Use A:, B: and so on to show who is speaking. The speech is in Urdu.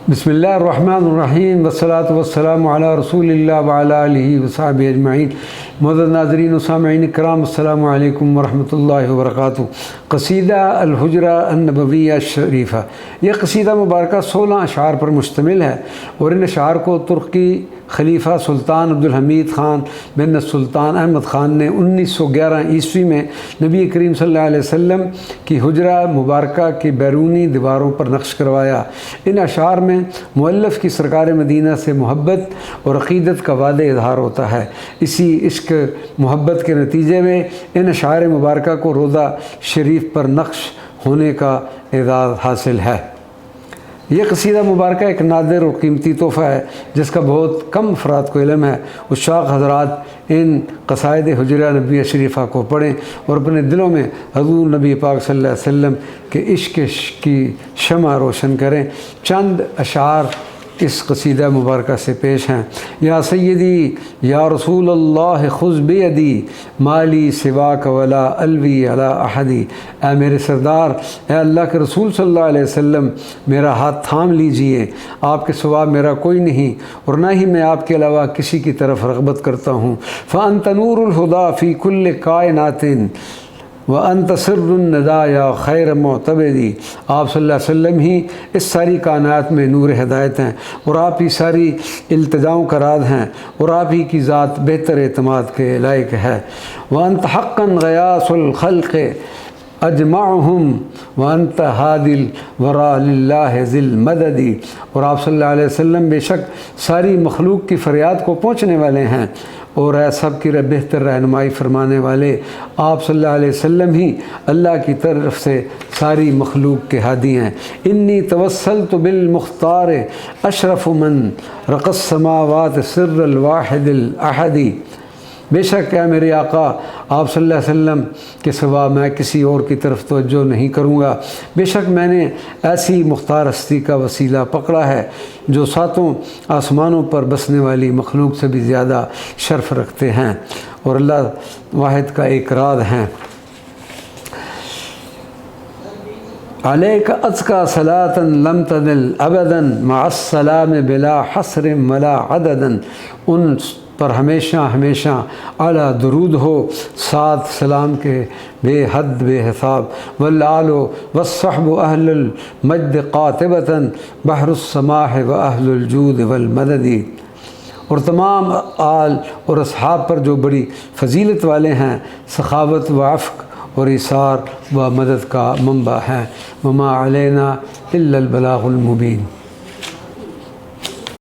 A: بسم اللہ الرحمن الرحیم والصلاة والسلام علی رسول اللہ وعلی آلہ وصحبہ اجمعین۔ معزز ناظرین و سامعین کرام، السلام علیکم ورحمۃ اللہ وبرکاتہ۔ قصیدہ الحجرہ النبویہ الشریفہ، یہ قصیدہ مبارکہ 16 اشعار پر مشتمل ہے اور ان اشعار کو ترکی خلیفہ سلطان عبدالحمید خان بن سلطان احمد خان نے 1911 عیسوی میں نبی کریم صلی اللہ علیہ وسلم کی حجرہ مبارکہ کی بیرونی دیواروں پر نقش کروایا۔ ان اشعار میں مؤلف کی سرکار مدینہ سے محبت اور عقیدت کا واضح اظہار ہوتا ہے۔ اسی عشق محبت کے نتیجے میں ان اشعار مبارکہ کو روضہ شریف پر نقش ہونے کا اعزاز حاصل ہے۔ یہ قصیدہ مبارکہ ایک نادر اور قیمتی تحفہ ہے جس کا بہت کم افراد کو علم ہے۔ عشاق حضرات ان قصائد حجرہ نبویہ شریفہ کو پڑھیں اور اپنے دلوں میں حضور نبی پاک صلی اللہ علیہ وسلم کے عشق کی شمع روشن کریں۔ چند اشعار اس قصیدہ مبارکہ سے پیش ہیں۔ یا سیدی یا رسول اللہ خذ بیدی مالی سواک ولا الوی علی احدی، اے میرے سردار، اے اللہ کے رسول صلی اللہ علیہ وسلم، میرا ہاتھ تھام لیجئے، آپ کے سوا میرا کوئی نہیں اور نہ ہی میں آپ کے علاوہ کسی کی طرف رغبت کرتا ہوں۔ فأنت نور الہدیٰ فی کل کائنات وَأَنْتَ سِرُّ النَّدَا یا خیر معتبدی، آپ صلی اللہ علیہ وسلم ہی اس ساری کائنات میں نور ہدایت ہیں اور آپ ہی ساری التجاؤں کا راز ہیں اور آپ ہی کی ذات بہتر اعتماد کے لائق ہے۔ وَأَنْتَ حَقًّا غیاث الخلق اجمعہم وَأَنْتَ ہادی الورا للہ ذی المدد، اور آپ صلی اللہ علیہ وسلم بے شک ساری مخلوق کی فریاد کو پہنچنے والے ہیں اور اے سب کی بہتر رہنمائی فرمانے والے، آپ صلی اللہ علیہ وسلم ہی اللہ کی طرف سے ساری مخلوق کے ہادی ہیں۔ انی توسلت بالمختار اشرف من رق السماوات سر الواحد الاحدی، بے شک ہے میرے آقا آپ صلی اللہ علیہ وسلم کے سوا میں کسی اور کی طرف توجہ نہیں کروں گا۔ بے شک میں نے ایسی مختار ہستی کا وسیلہ پکڑا ہے جو ساتوں آسمانوں پر بسنے والی مخلوق سے بھی زیادہ شرف رکھتے ہیں اور اللہ واحد کا ایک راز ہیں۔ علیک ازکا صلاۃ لم تزل ابدا مع السلام بلا حصر ولا عدد، ان پر ہمیشہ ہمیشہ اعلیٰ درود ہو ساتھ سلام کے بے حد بے حساب۔ والآل والصحب اہل المجد قاطبۃ بحر السماح واہل الجود والمدد، اور تمام آل اور اصحاب پر جو بڑی فضیلت والے ہیں، سخاوت و عفو اور ایثار و مدد کا منبع ہیں۔ وما علینا الا البلاغ المبین۔